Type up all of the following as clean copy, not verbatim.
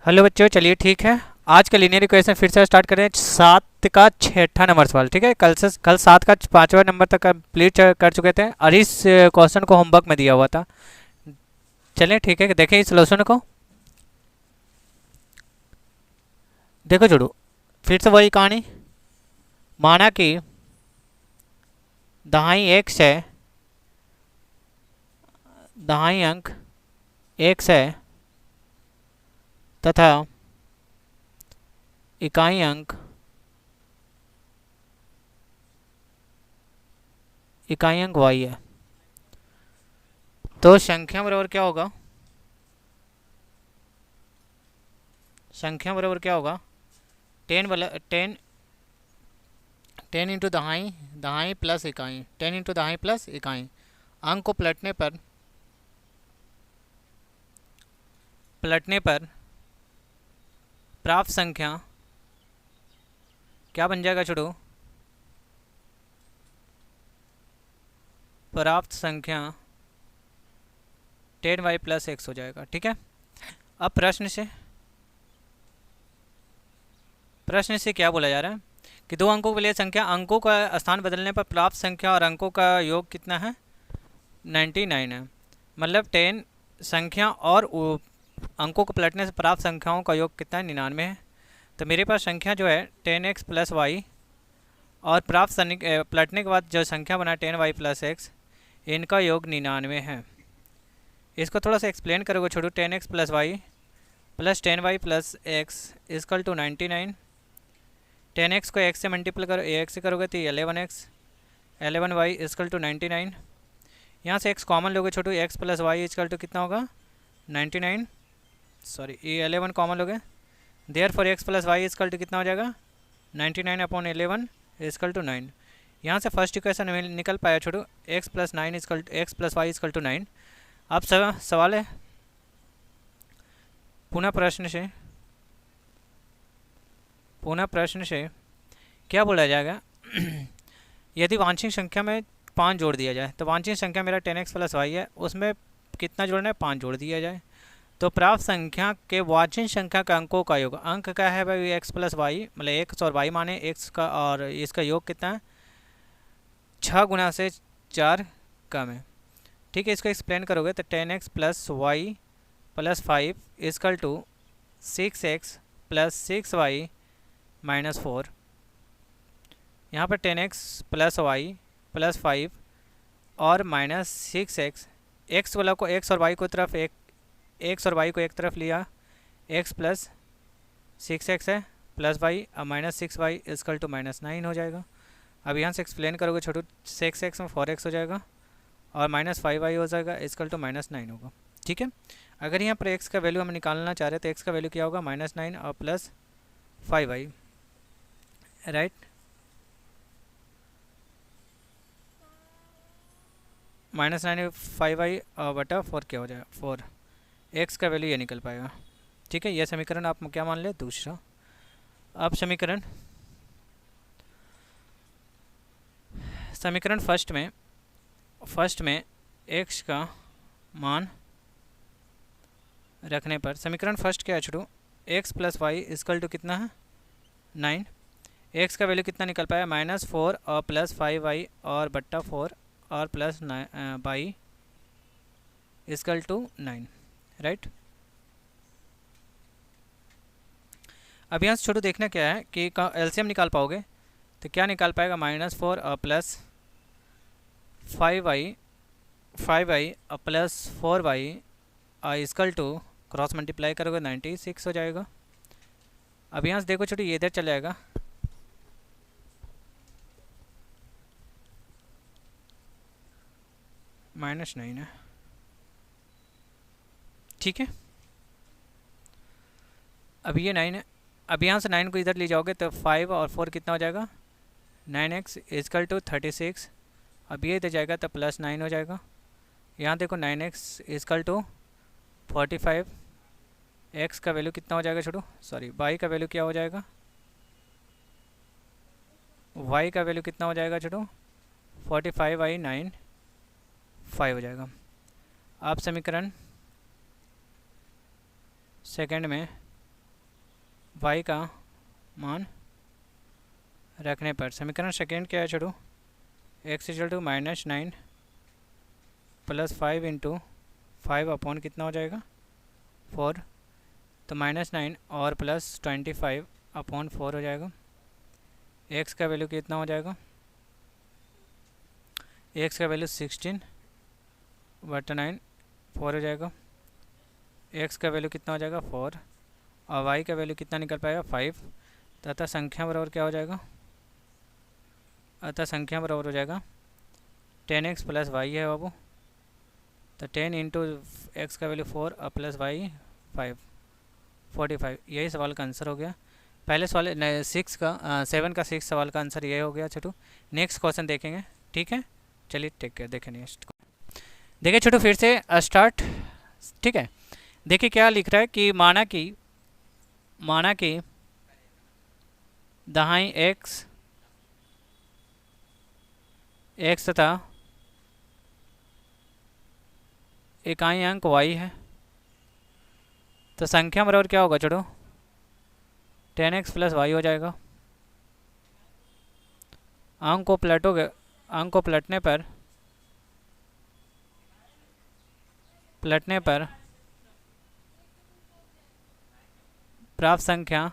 Hello बच्चों, चलिए ठीक है। आज का लीनियर इक्वेशन फिर से स्टार्ट करें। 7 का छठा नंबर सवाल। ठीक है, कल 7 का 5वां नंबर तक कंप्लीट कर चुके थे और इस क्वेश्चन को होमवर्क में दिया हुआ था। चलिए ठीक है, देखें इस सोल्यूशन को। देखो जोड़ो, फिर से वही कहानी। माना कि दहाई एक्स है, दहाई अंक एक्स है तथा इकाई अंक वाई है, तो संख्या बराबर क्या होगा? संख्या बराबर क्या होगा? 10 इंटू दहाई, दहाई प्लस इकाई, 10 इंटू दहाई प्लस इकाई। अंक को पलटने पर प्राप्त संख्या क्या बन जाएगा छोड़ो? प्राप्त संख्या 10y प्लस एक्स हो जाएगा। ठीक है, अब प्रश्न से क्या बोला जा रहा है कि दो अंकों के लिए संख्या, अंकों का स्थान बदलने पर प्राप्त संख्या और अंकों का योग कितना है? 99 है। मतलब 10 संख्या और अंकों को पलटने से प्राप्त संख्याओं का योग कितना है? 99 है। तो मेरे पास संख्या जो है 10x प्लस वाई और प्राप्त पलटने के बाद जो संख्या बना 10y प्लस एक्स, इनका योग 99 है। इसको थोड़ा सा एक्सप्लेन करोगे छोड़ो। 10x plus y plus 10y plus x equal to 99। 10x को x से मल्टीप्लाई करो, ax से करोगे तो 11x, 11y इजकल टू 99। यहाँ से x कॉमन लोगे Chhotu, x plus y equal to कितना होगा? 99। सॉरी, ये 11 कॉमन लोगे, therefore x plus y equal to कितना हो जाएगा? 99 अपॉन 11 इजकल टू 9। यहाँ से फर्स्ट इक्वेशन निकल पाया Chhotu, x plus 9 equal x plus y equal to 9। अब सवाल है पुनः प्रश्न से क्या बोला जाएगा? यदि वांछित संख्या में 5 जोड़ दिया जाए, तो वांछित संख्या मेरा 10x प्लस वाई है, उसमें कितना जोड़ना है? 5 जोड़ दिया जाए, तो प्राप्त संख्या के वांछित संख्या का अंकों का योग, अंक क्या है भाई? x प्लस वाई, मतलब x और y माने x का, और इसका योग कितना है? 6 गुना से 4 कम है। ठीक है, इसको एक्सप्लेन करोगे तो 10x प्लस वाई प्लस 5 equal to 6x plus 6y minus 4। यहाँ पर 10x प्लस वाई प्लस 5 और माइनस 6x, एक्स वाला को x और y को तरफ x और y को एक तरफ लिया, x प्लस 6x है प्लस y और minus 6y equal to minus 9 हो जाएगा। अब यहाँ से एक्सप्लेन करोगे छोटू, 6x में 4x हो जाएगा और माइनस 5y हो जाएगा इजकल टू माइनस 9 होगा। ठीक है, अगर यहाँ पर x का वैल्यू हम निकालना चाह रहे हैं तो x का वैल्यू क्या होगा? माइनस 9 और plus 5y, right. Minus 9 5y बटा 4 क्या हो जाएगा? 4। x का वैल्यू ये निकल पाएगा। ठीक है, यह समीकरण आप क्या मान ले? दूसरा। अब समीकरण फर्स्ट में x का मान रखने पर समीकरण फर्स्ट क्या है Chhotu? x plus y equal to कितना है? 9। x का वैल्यू कितना निकल पाया? माइनस 4 और प्लस 5y और बट्टा 4 और plus y equal to 9, right. अब यहाँ से छोटू देखना क्या है कि एलसीएम निकाल पाओगे तो क्या निकाल पाएगा? माइनस 4 और प्लस 5y और plus 4y equal to cross multiply करोगे 96 हो जाएगा। अब यहाँ से देखो छोटू, ये इधर चल जाएगा, माइनस 9 है। ठीक है, अब ये 9 है। अब यहाँ से 9 को इधर ले जाओगे तो 5 और 4 कितना हो जाएगा? 9x is equal to 36। अब ये इधर जाएगा तो प्लस 9 हो जाएगा। यहाँ देखो 9x इजकल टू 45। x का वैल्यू कितना हो जाएगा छोटू? सॉरी, y का वैल्यू क्या हो जाएगा? y का वैल्यू कितना हो जाएगा छोटू? 45/9 5 हो जाएगा। अब समीकरण सेकंड में वाई का मान रखने पर। समीकरण सेकेंड क्या है Chhotu, x equal to -9 plus 5 into 5 upon कितना हो जाएगा 4, तो -9 और प्लस 25 अपॉन 4 हो जाएगा। एक्स का वैल्यू कितना हो जाएगा, एक्स का वैल्यू 16/9 4 हो जाएगा। एक्स का वैल्यू कितना हो जाएगा 4 और वाई का वैल्यू कितना निकल पाएगा 5, तथा संख्या बराबर क्या हो जाएगा, अतः संख्या बराबर हो जाएगा 10x प्लस वाई है बाबू, तो 10 इंटू एक्स का वैल्यू 4 और प्लस वाई 5, 45। यही सवाल का आंसर हो गया। पहले सवाल 7 का 6 सवाल का आंसर ये हो गया छोटू। नेक्स्ट क्वेश्चन देखेंगे, ठीक है। चलिए टेक केयर, देखें नेक्स्ट। देखिए छोटू फिर से स्टार्ट, ठीक है। देखिए क्या लिख रहा है कि माना कि दाहिनी एक्स तथा इकाई अंक y है, तो संख्या बराबर क्या होगा छोटू 10x प्लस वाई हो जाएगा। अंक को पलटने पर प्राप्त संख्या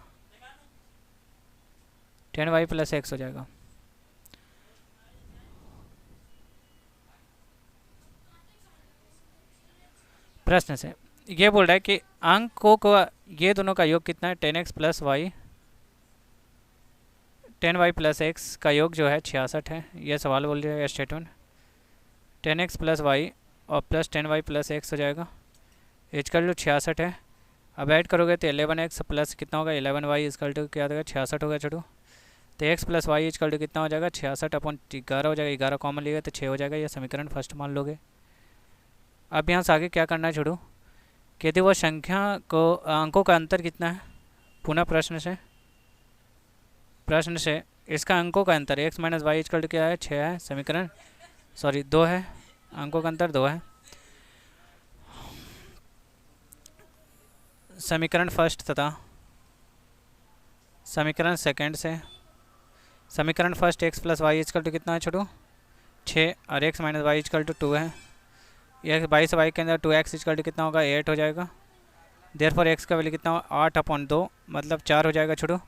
10y प्लस x हो जाएगा। प्रश्न से ये बोल रहा है कि अंकों को ये दोनों का योग कितना है 10x plus Y, 10y plus x का योग जो है 66 है। ये सवाल बोल रहा है स्टेटमेंट। 10x प्लस वाई और प्लस 10y प्लस एक्स हो जाएगा, इजकल टू 66 है। अब ऐड करोगे तो 11x प्लस कितना होगा 11y इजकल टू क्या होगा 66 होगा छोटू। तो x plus y equal to कितना हो जाएगा 66 अपॉन 11 हो जाएगा, 11 कॉमन लिएगा तो 6 हो जाएगा। ये समीकरण फर्स्ट मान लोगे। अब यहाँ से आगे क्या करना है छोटू, कहते वो संख्या को अंकों का अंतर कितना है, पुनः प्रश्न से इसका अंकों का अंतर x minus y equal to क्या है 6 है, समीकरण 2 है, अंकों का अंतर 2 है। समीकरण फर्स्ट तथा समीकरण सेकंड से समीकरण first x plus y equal to कितना है छोटू 6 और x minus y equal to 2 है। यह 22 वाई के अंदर 2x इजकल टू कितना होगा 8 हो जाएगा। देयरफॉर x का वैल्यू कितना होगा 8 अपॉन 2 मतलब 4 हो जाएगा छोटू।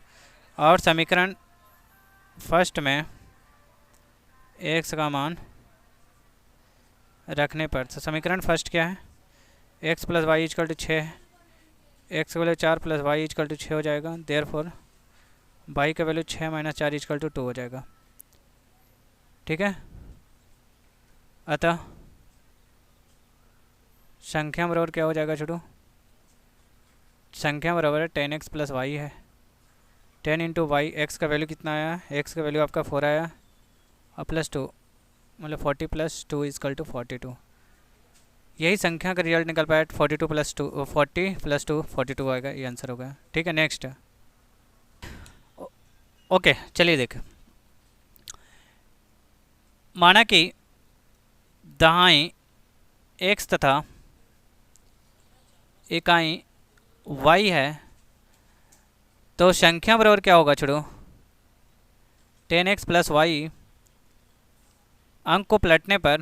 और समीकरण फर्स्ट में x का मान रखने पर, तो समीकरण फर्स्ट क्या है x plus y equal to 6 है, x का value 4 plus y equal to 6 हो जाएगा। देयरफॉर y का वैल्यू 6 माइनस 4 इजकल टू 2 हो जाएगा, ठीक है। अतः संख्या बराबर क्या हो जाएगा छोटू, संख्या बराबर है 10x प्लस वाई है, 10 इंटू वाई, एक्स का वैल्यू कितना आया, एक्स का वैल्यू आपका 4 आया और प्लस 2 मतलब 40 प्लस 2 इजकल टू 42। यही संख्या का रिजल्ट निकल पाया 40 प्लस 2 42 आएगा, ये आंसर होगा, ठीक है। नेक्स्ट ओके चलिए देखें। माना कि दाएं एक्स तथा इकाई y है, तो संख्या बराबर क्या होगा छोड़ो 10x प्लस वाई, अंक को पलटने पर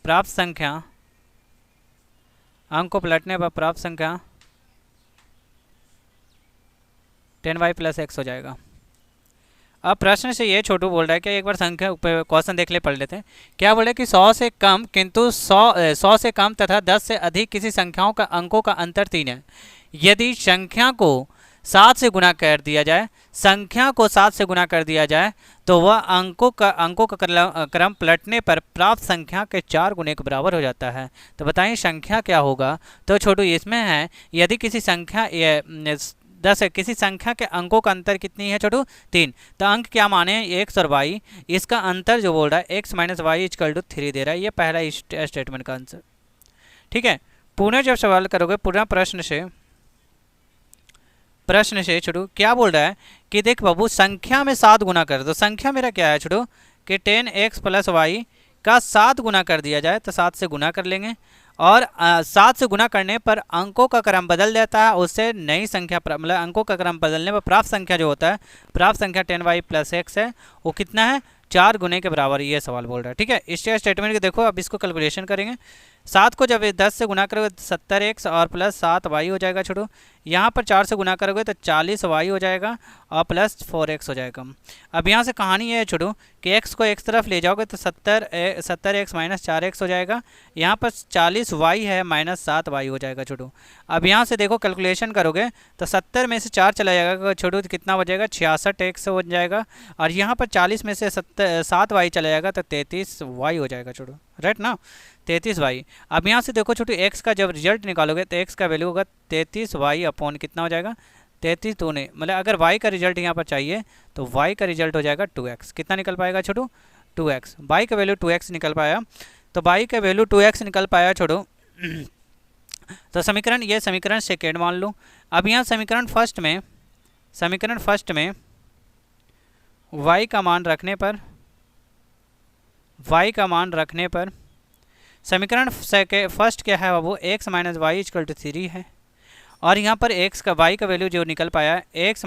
प्राप्त संख्या, अंक को पलटने पर प्राप्त संख्या 10y प्लस एक्स हो जाएगा। अब प्रश्न से ये छोटू बोल रहा है कि एक बार संख्या क्वेश्चन देख ले, पढ़ लेते हैं। क्या बोल रहा है कि 100 से कम किंतु 100 से कम तथा 10 से अधिक किसी संख्याओं का अंकों का अंतर 3 है। यदि संख्या को 7 से गुणा कर दिया जाए, तो वह अंकों का क्रम पलटने पर प्राप्त संख्या के 4 गुने के बराबर हो जाता है। तो बताइए संख्या क्या होगा। तो छोटू इसमें है यदि किसी संख्या 10 है, किसी संख्या के अंकों का अंतर कितनी है छोटू 3, तो अंक क्या माने x और y, इसका अंतर जो बोल रहा है x minus y equal to 3 दे रहा है। ये पहला स्टेटमेंट का आंसर, ठीक है। पुनः जब सवाल करोगे पुनः प्रश्न से छोटू क्या बोल रहा है कि देख बाबू संख्या में 7 गुना कर दो। संख्या मेरा क्या है छोटू कि 10x प्लस वाई का 7 गुना कर दिया जाए तो 7 से गुना कर लेंगे, और 7 से गुना करने पर अंकों का क्रम बदल जाता है, उससे नई संख्या मतलब अंकों का क्रम बदलने पर प्राप्त संख्या जो होता है, प्राप्त संख्या 10y + x है, वो कितना है 4 गुने के बराबर, ये सवाल बोल रहा है। ठीक है, इस स्टेटमेंट के देखो, अब इसको कैलकुलेशन करेंगे। 7 को जब 10 से गुना करोगे तो 70x और प्लस 7y हो जाएगा छोटू। यहाँ पर 4 से गुना करोगे तो 40y हो जाएगा और प्लस 4x हो जाएगा। अब यहाँ से कहानी ये है छोटू कि x को एक तरफ ले जाओगे तो 70x - 4x हो जाएगा। यहाँ पर 40y है -7y हो जाएगा छोटू। अब यहाँ से देखो कैलकुलेशन करोगे तो 70 में से 4 चला जाएगा छोटू, तो कितना बचेगा 66x हो जाएगा, और यहाँ पर 40 में से 7y चला जाएगा तो 33y हो जाएगा छोटू, राइट ना, 33y। अब यहाँ से देखो छोटू x का जब रिजल्ट निकालोगे तो x का वैल्यू होगा 33y अपॉन कितना हो जाएगा 33 दूने, मतलब अगर y का रिजल्ट यहाँ पर चाहिए तो y का रिजल्ट हो जाएगा 2x। कितना निकल पाएगा छोटू 2x। y का वैल्यू 2x निकल पाया, तो y का वैल्यू 2x निकल पाया छोटू। तो समीकरण, ये समीकरण सेकेंड मान लो। अब यहाँ समीकरण फर्स्ट में y का मान रखने पर समीकरण फर्स्ट क्या है बाबू, x - y = 3 है, और यहाँ पर y का वैल्यू जो निकल पाया x -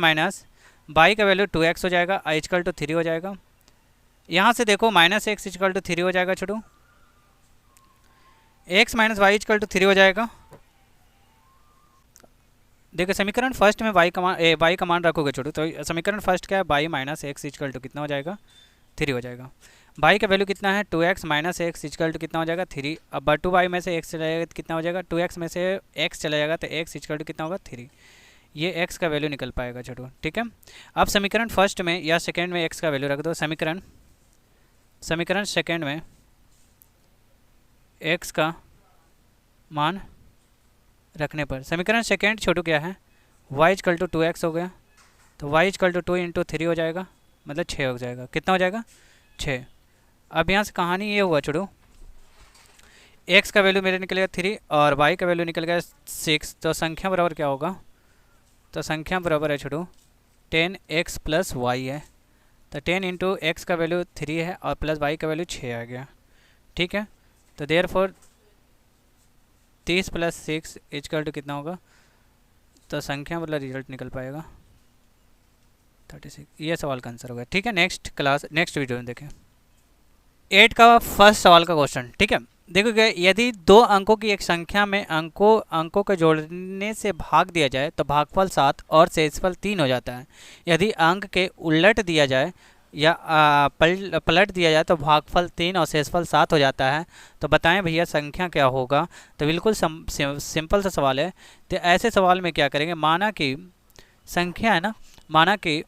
y का वैल्यू 2x हो जाएगा, = 3 हो जाएगा। यहाँ से देखो -x = 3 हो जाएगा छोटू, x - y = 3 हो जाएगा। देखो समीकरण फर्स्ट में y का मान रखोगे छोटू, तो समीकरण फर्स्ट क्या है, y - x = कितना हो जाएगा 3 हो जाएगा। y का वैल्यू कितना है 2x - x = कितना हो जाएगा 3। अब 2y में से x चला जाएगा तो कितना हो जाएगा, 2x में से x चला जाएगा तो x = कितना होगा 3। ये x का वैल्यू निकल पाएगा छोटू। ठीक है, अब समीकरण फर्स्ट में या सेकेंड में x का वैल्यू रख दो। समीकरण सेकेंड में x का मान रखने पर समीकरण सेकेंड छोटू क्या है, y = 2x हो गया, तो y = 2 × 3 हो जाएगा, मतलब 6 हो जाएगा। कितना हो जाएगा 6। अब यहाँ से कहानी ये हुआ छोटू, x का वैल्यू मेरे निकलेगा 3 और y का वैल्यू निकल गया 6, तो संख्या बराबर क्या होगा, तो संख्या बराबर है छोटू 10x + y है, तो 10 × x का वैल्यू 3 है और प्लस y का वैल्यू 6 आ गया। ठीक है, तो देयरफॉर 30 + 6 = कितना होगा, तो संख्या मतलब रिजल्ट निकल पाएगा 36। ये सवाल का आंसर होगा। ठीक है, नेक्स्ट वीडियो में देखें 8 का फर्स्ट सवाल का क्वेश्चन। ठीक है, देखोगे यदि 2 अंकों की एक संख्या में अंकों को जोड़ने से भाग दिया जाए तो भागफल 7 और शेषफल 3 हो जाता है। यदि अंक के उलट दिया जाए या पलट दिया जाए तो भागफल 3 और शेषफल 7 हो जाता है। तो बताएं भैया संख्या क्या होगा। तो बिल्कुल सिंपल सा सवाल है। तो ऐसे सवाल में क्या करेंगे, माना कि संख्या है ना, माना कि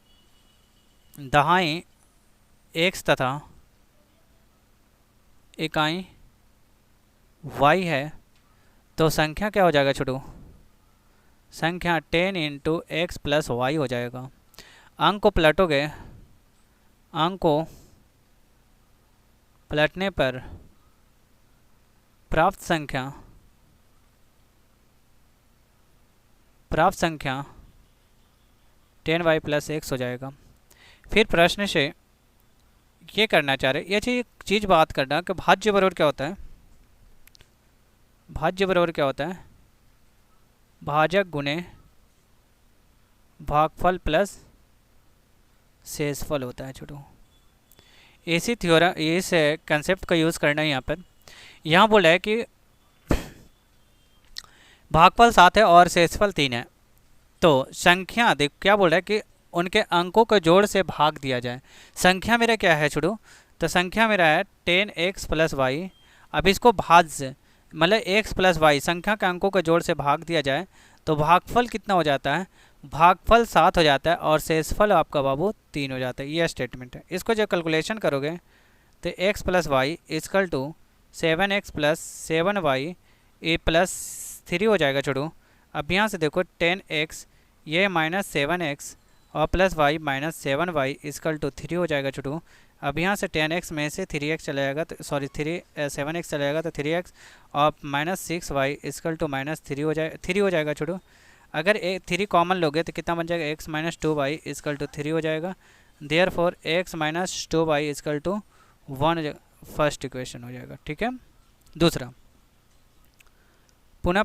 दहाई x तथा इकाई y है, तो संख्या क्या हो जाएगा छोटू, संख्या 10 × x + y हो जाएगा। अंक को पलटोगे, अंक को पलटने पर प्राप्त संख्या 10y + x हो जाएगा। फिर प्रश्न से ये करना चाह रहे, ये चीज़ बात करना कि भाज्य बराबर क्या होता है। भाज्य बराबर क्या होता है, भाजक गुणे भागफल प्लस शेषफल होता है छोटू। इसी थ्योरम, इस कंसेप्ट का यूज़ करना है यहाँ पर। यहाँ बोला है कि भागफल 7 है और शेषफल 3 है, तो संख्या देख क्या बोल रहा है कि उनके अंकों को जोड़ से भाग दिया जाए। संख्या मेरा क्या है छोटू, तो संख्या मेरा है 10x + y। अब इसको भाज्य मतलब x + y संख्या के अंकों को जोड़ से भाग दिया जाए तो भागफल कितना हो जाता है, भागफल 7 हो जाता है और शेषफल आपका बाबू 3 हो जाता है। ये स्टेटमेंट है। इसको जब कैलकुलेशन करोगे तो x + y = 7x + 7y + 3 हो जाएगा छोटू। अब यहाँ से देखो 10x ये -7x और प्लस y - 7y = 3 हो जाएगा छोटू। अब यहाँ से 10x में से 3x चला जाएगा, तो सॉरी 7x चला जाएगा तो 3x और -6y = -3 हो जाएगा छोटू। अगर 3 कॉमन लोगे तो कितना बन जाएगा, x - 2y = 3 हो जाएगा। Therefore x - 2y = 1 first equation हो जाएगा। ठीक है, दूसरा पुनः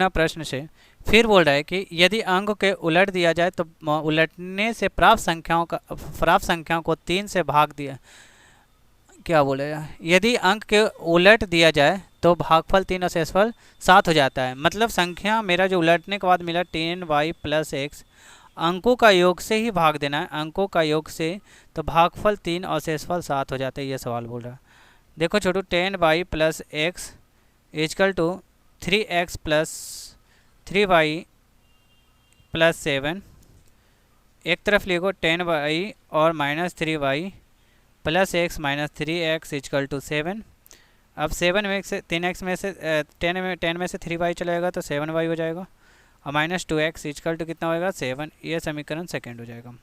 प्रश्न से फिर बोल रहा है कि यदि अंक के उलट दिया जाए तो उलटने से प्राप्त संख्याओं को 3 से भाग दिया, क्या बोलेगा, यदि अंक के उलट दिया जाए तो भागफल 3 और शेषफल 7 हो जाता है। मतलब संख्या मेरा जो उलटने के बाद मिला 10y + x, अंकों का योग से ही भाग देना है, अंकों का योग से, तो भागफल 3 और शेषफल 7 हो जाता है। ये सवाल बोल रहा है। देखो छोटू, 10y + x = 3x + 3y + 7, एक तरफ लिखो 10y और -3y + x - 3x = 7। अब 7 में से 3x में से 10 में से 3y चलेगा तो 7y हो जाएगा, और -2x = कितना होएगा, 7। ये समीकरण सेकेंड हो जाएगा।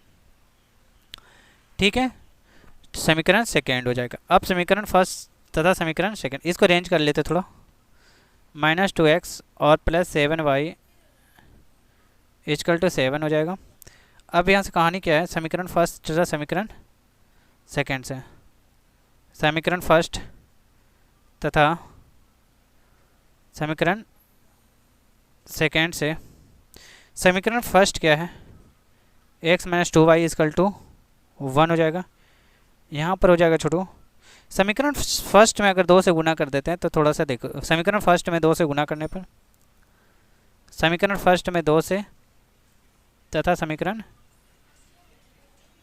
ठीक है, समीकरण सेकेंड हो जाएगा। अब समीकरण फर्स्ट तथा समीकरण सेकेंड, इसको रेंज कर लेते थोड़ा। -2x और +7y = 7 हो जाएगा। अब यहाँ से कहानी क्या है, समीकरण फर्स्ट तथा समीकरण सेकेंड से, समीकरण फर्स्ट तथा समीकरण सेकेंड से। समीकरण फर्स्ट क्या है, x - 2y = 1 हो जाएगा। यहाँ पर हो जाएगा छोटू, समीकरण फर्स्ट में अगर 2 से गुना कर देते हैं तो थोड़ा सा देखो, समीकरण फर्स्ट में 2 से गुना करने पर, समीकरण फर्स्ट में 2 से तथा समीकरण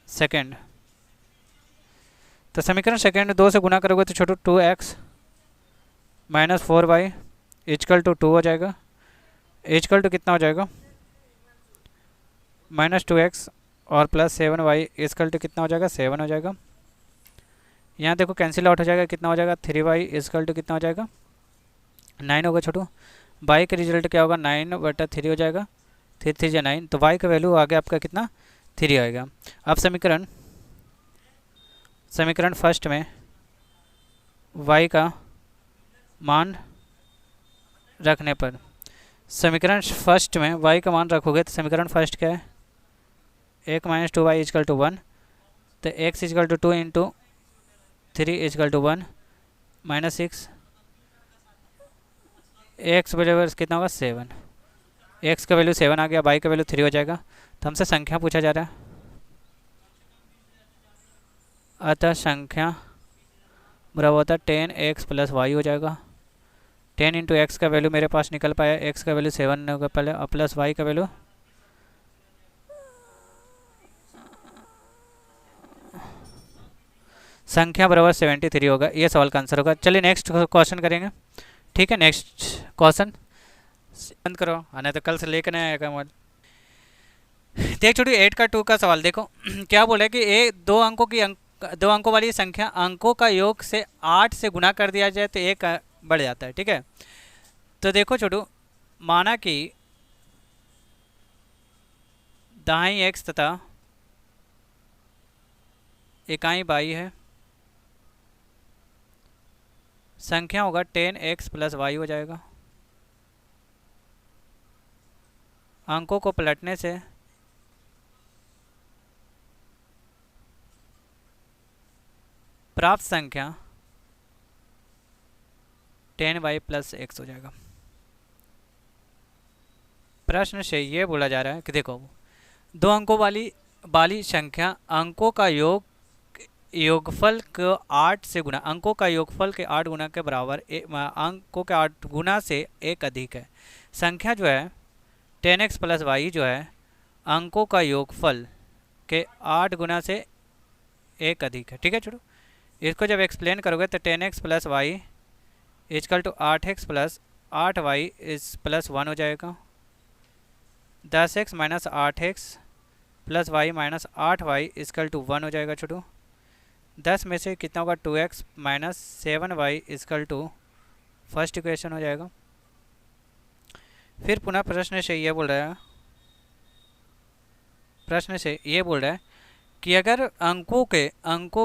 सेकेंड, तो समीकरण सेकेंड 2 से गुना करोगे तो छोटू 2x - 4y = 2 हो जाएगा, = कितना हो जाएगा, -2x और +7y = कितना हो जाएगा, 7 हो जाएगा। यहाँ देखो कैंसिल आउट हो जाएगा, कितना हो जाएगा, 3y = कितना हो जाएगा, 9 होगा छोटू। y का रिजल्ट क्या होगा, 9/3 हो जाएगा, 3 3 या 9, तो y का वैल्यू आ गया आपका कितना, 3 आएगा। अब समीकरण फर्स्ट में y का मान रखने पर, समीकरण फर्स्ट में y का मान रखोगे तो समीकरण फर्स्ट क्या है, 1 - 2y = 1, तो x = 2 × 3 = 1 -6, x बराबर कितना होगा, 7। x का वैल्यू 7 आ गया, y का वैल्यू 3 हो जाएगा। तो हमसे संख्या पूछा जा रहा है, अतः संख्या बराबर होता है 10x + y हो जाएगा। 10 × x का वैल्यू मेरे पास निकल पाया, x का वैल्यू 7 होगा पहले, और प्लस y का वैल्यू संख्या बराबर 73 होगा। ये सवाल का आंसर होगा। चलिए नेक्स्ट क्वेश्चन करेंगे। ठीक है, नेक्स्ट क्वेश्चन बंद करो, नहीं तो कल से लेकर नहीं आएगा मोबाइल। देख छोटी 8 का 2 का सवाल देखो क्या बोला है कि दो अंकों वाली संख्या अंकों का योग से 8 से गुना कर दिया जाए तो 1 बढ़ जाता है। ठीक है, तो देखो छोटू, माना कि दाईं x तथा इकाई y है, संख्या होगा 10x + y हो जाएगा। अंकों को पलटने से प्राप्त संख्या 10y + x हो जाएगा। प्रश्न से ये बोला जा रहा है कि देखो, दो अंकों वाली संख्या अंकों का योगफल को 8 से गुना, अंकों का योगफल के 8 गुना के बराबर, अंकों के 8 गुना से 1 अधिक है। संख्या जो है 10x + y जो है अंकों का योगफल के 8 गुना से 1 अधिक है। ठीक है छोटू, इसको जब एक्सप्लेन करोगे तो 10x + y = 8x + 8y + 1 हो जाएगा। 10x - 8x + y - 8y = 1 हो जाएगा छोटू। 10 में से कितना होगा, 2x - 7y = फर्स्ट इक्वेशन हो जाएगा। फिर पुनः प्रश्न से ये बोल रहा है कि अगर अंकों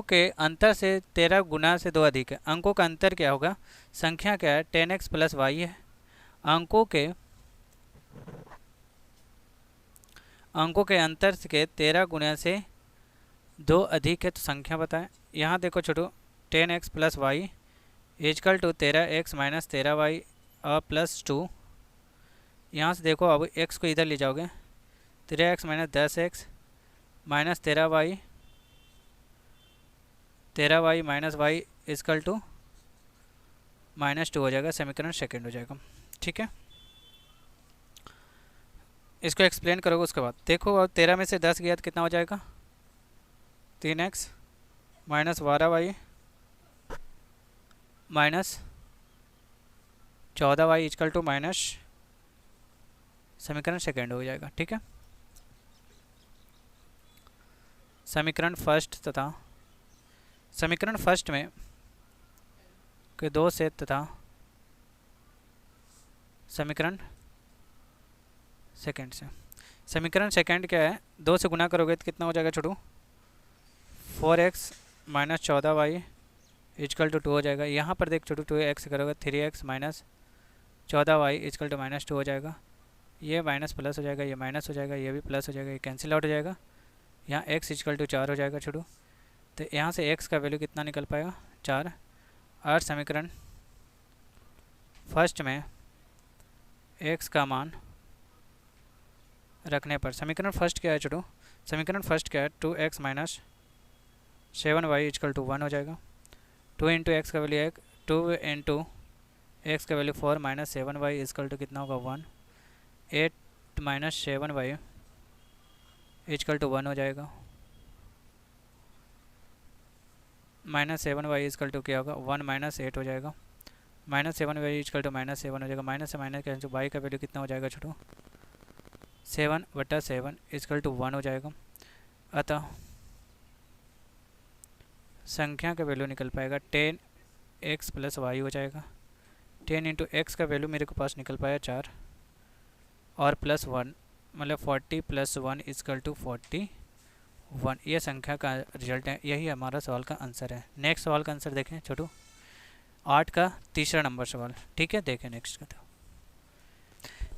के अंतर से 13 गुना से 2 अधिक है, अंकों का अंतर क्या होगा, संख्या क्या है, 10x + y है, अंकों के अंतर के 13 गुना से दो अधिक है तो संख्या बताएं। यहाँ देखो Chhotu, 10x plus y equal to 13x minus 13y और प्लस 2। यहाँ से देखो अब x को इधर ले जाओगे, 13x minus 10x minus 13y minus y equal to -2 हो जाएगा, समीकरण सेकेंड हो जाएगा। ठीक है, इसको एक्सप्लेन करोगे उसके बाद। देखो अब 13 में से 10 गया तो कितना हो जाएगा, 3x minus 12y minus 14y equal to minus, समीकरण सेकेंड हो जाएगा। ठीक है, समीकरण फर्स्ट तथा समीकरण फर्स्ट में के 2 से तथा समीकरण सेकेंड से। समीकरण सेकेंड क्या है, 2 से गुना करोगे तो कितना हो जाएगा छोटू, 4x minus 14y equal to 2 हो जाएगा। यहाँ पर देख छोटू 2x करोगे 3x minus 14y equal to -2 हो जाएगा। ये माइनस प्लस हो जाएगा, ये माइनस हो जाएगा, ये भी प्लस हो जाएगा, ये कैंसिल आउट हो जाएगा। यहाँ x इजकल टू 4 हो जाएगा छोटू। तो यहाँ से x का वैल्यू कितना निकल पाएगा, 4। और समीकरण फर्स्ट में x का मान रखने पर समीकरण फर्स्ट क्या है छोटू, समीकरण फर्स्ट क्या है, 2x minus 7y equal to 1 हो जाएगा। 2 इंटू एक्स का वैल्यू 1, 2 इंटू एक्स का value 4 minus 7y equal to कितना होगा 1। 8 माइनस 7y इजकल टू 1 हो जाएगा। -7y इजकल टू क्या होगा, 1 माइनस 8 हो जाएगा। -7y इजकल टू -7 हो जाएगा। माइनस से माइनस कैंसिल, y का वैल्यू कितना हो जाएगा छोटू, 7/7 इजकल टू 1 हो जाएगा। अतः संख्या का वैल्यू निकल पाएगा 10x प्लस वाई हो जाएगा। 10 इंटू एक्स का वैल्यू मेरे को पास निकल पाया 4 और प्लस 1, मतलब 40 प्लस 1 इजकल टू 41। ये संख्या का रिजल्ट है, यही हमारा सवाल का आंसर है। नेक्स्ट सवाल का आंसर देखें छोटू, 8 का तीसरा नंबर सवाल। ठीक है, देखें नेक्स्ट का।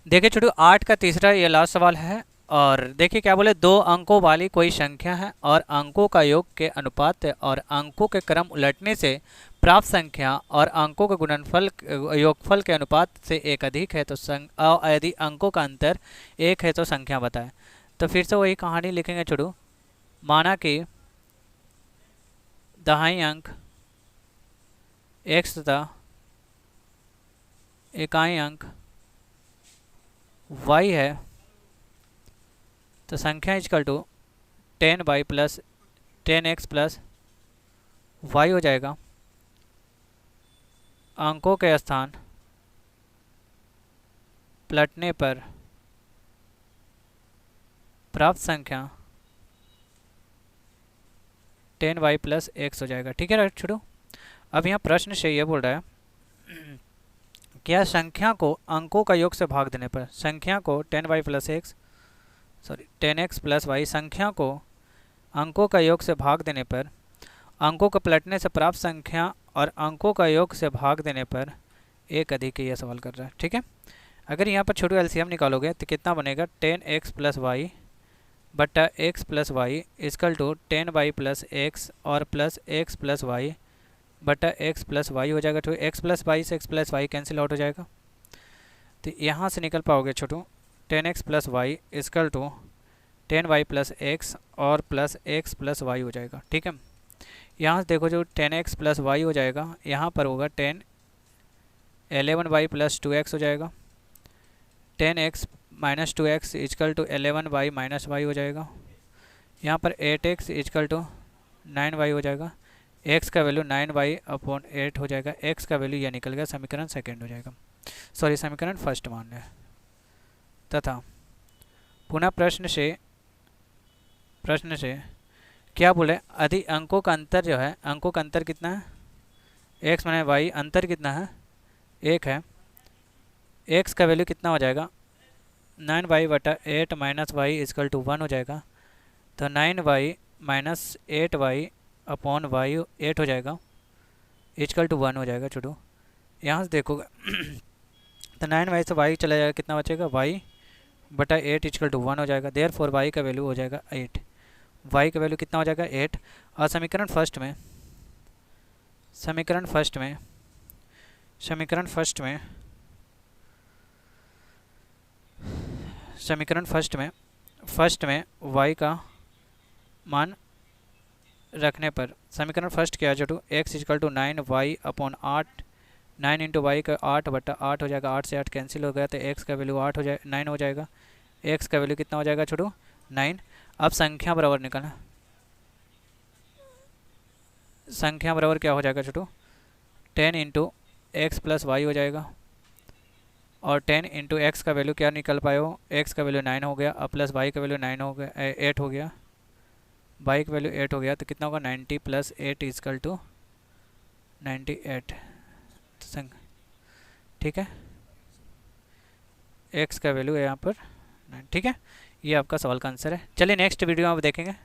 देखिए छोटू 8 का तीसरा ये लास्ट सवाल है। और देखिए क्या बोले, 2 अंकों वाली कोई संख्या है और अंकों का योग के अनुपात है और अंकों के क्रम उलटने से प्राप्त संख्या और अंकों के गुणनफल योगफल के अनुपात से एक अधिक है तो यदि अंकों का अंतर 1 है तो संख्या बताएं। तो फिर से वही कहानी लिखेंगे छोटू। माना कि दहाई अंक x तथा इकाई अंक y है तो संख्या equal to 10y plus 10x plus y हो जाएगा। अंकों के स्थान पलटने पर प्राप्त संख्या 10y प्लस x हो जाएगा। ठीक है राइट छोटू। अब यहाँ प्रश्न से ये बोल रहा है, क्या संख्या को अंकों का योग से भाग देने पर संख्या को 10y plus x 10x plus Y संख्या को अंकों का योग से भाग देने पर अंकों को पलटने से प्राप्त संख्या और अंकों का योग से भाग देने पर एक अधिक है, यह सवाल कर रहा है। ठीक है, अगर यहाँ पर छोटू एलसीएम निकालोगे तो कितना बनेगा, 10x प्लस वाई बट्टा x plus y equal to 10y plus x और प्लस x प्लस वाई बट्टा x प्लस वाई हो जाएगा। तो x प्लस वाई से x plus y cancel out हो जाएगा। तो यहाँ से निकल पाओगे Chhotu 10x plus y equal to 10y plus x और प्लस x प्लस वाई हो जाएगा। ठीक है, यहाँ से देखो जो 10x प्लस वाई हो जाएगा, यहाँ पर होगा 11y प्लस 2x हो जाएगा। 10x minus 2x equal to 11y minus y हो जाएगा। यहाँ पर 8x इजकल टू 9y हो जाएगा। x का वैल्यू 9y अपॉन 8 हो जाएगा। x का वैल्यू यह निकल गया, समीकरण सेकेंड हो जाएगा, सॉरी समीकरण फर्स्ट मान है। तथा पुनः प्रश्न से क्या बोले, यदि अंकों का अंतर जो है, अंकों का अंतर कितना है, x माइनस वाई, अंतर कितना है 1 है। x का वैल्यू कितना हो जाएगा, 9y बटा 8 माइनस वाई इजकल टू 1 हो जाएगा। तो 9y minus 8y upon Y 8 हो जाएगा इजकल टू 1 हो जाएगा छोटू। यहाँ से देखोगे तो 9y से y चला जाएगा, कितना बचेगा y बटा 8 इजकल टू 1 हो जाएगा। देयर फॉर y का वैल्यू हो जाएगा 8। वाई का वैल्यू कितना हो जाएगा 8। और समीकरण फर्स्ट में समीकरण फर्स्ट में समीकरण फर्स्ट में समीकरण फर्स्ट में y का मान रखने पर समीकरण फर्स्ट क्या है Chhotu, x equal to 9y upon 8, 9 into y का 8/8 हो जाएगा। 8 से 8 कैंसिल हो गया तो x का वैल्यू 8 हो जाए 9 हो जाएगा। x का वैल्यू कितना हो जाएगा छोटू 9। अब संख्या बराबर निकालना, संख्या बराबर क्या हो जाएगा छोटू 10 इंटू एक्स प्लस वाई हो जाएगा। और 10 इंटू एक्स का वैल्यू क्या निकल पाए हो, एक्स का वैल्यू 9 हो गया, अब प्लस वाई का वैल्यू 9 हो गया 8 हो गया, वाई का वैल्यू 8 हो गया तो कितना होगा 90 प्लस 8 इजकल टू 98। ठीक है, एक्स का वैल्यू है यहाँ पर 9। ठीक है, ये आपका सवाल का आंसर है। चलिए नेक्स्ट वीडियो में आप देखेंगे।